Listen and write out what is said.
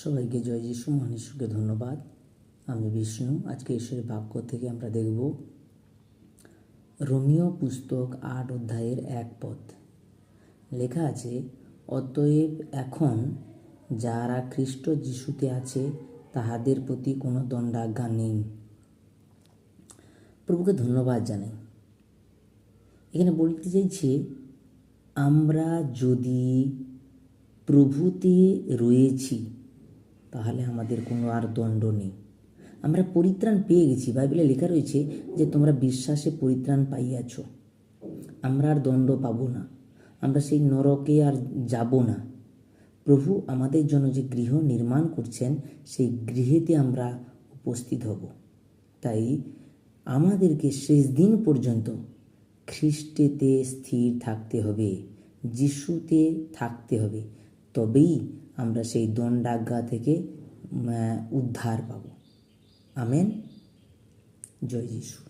সবাইকে জয় যিশু, মহান ঈশ্বরকে ধন্যবাদ। আমি বিষ্ণু। আজকে ঈশ্বরের বাক্য থেকে আমরা দেখব রোমীয় পুস্তক 8 অধ্যায়ের 1 পদ। লেখা আছে, অতএব এখন যারা খ্রিস্ট যিশুতে আছে তাহাদের প্রতি কোনো দণ্ডাজ্ঞা নেই। প্রভুকে ধন্যবাদ জানাই। এখানে বলতে চাইছে, আমরা যদি প্রভুতে রয়েছি তাহলে আমাদের কোনো আর দণ্ড নেই। আমরা পরিত্রাণ পেয়ে গেছি। বাইবেলে লেখা রয়েছে যে তোমরা বিশ্বাসে পরিত্রাণ পাইয়াছ। আমরা আর দণ্ড পাবো না, আমরা সেই নরকে আর যাব না। প্রভু আমাদের জন্য যে গৃহ নির্মাণ করছেন সেই গৃহেতে আমরা উপস্থিত হব। তাই আমাদেরকে শেষ দিন পর্যন্ত খ্রিস্টেতে স্থির থাকতে হবে, যিশুতে থাকতে হবে। তবেই আমরা সেই দণ্ডাজ্ঞা থেকে উদ্ধার পাব। আমেন। জয় যিশু।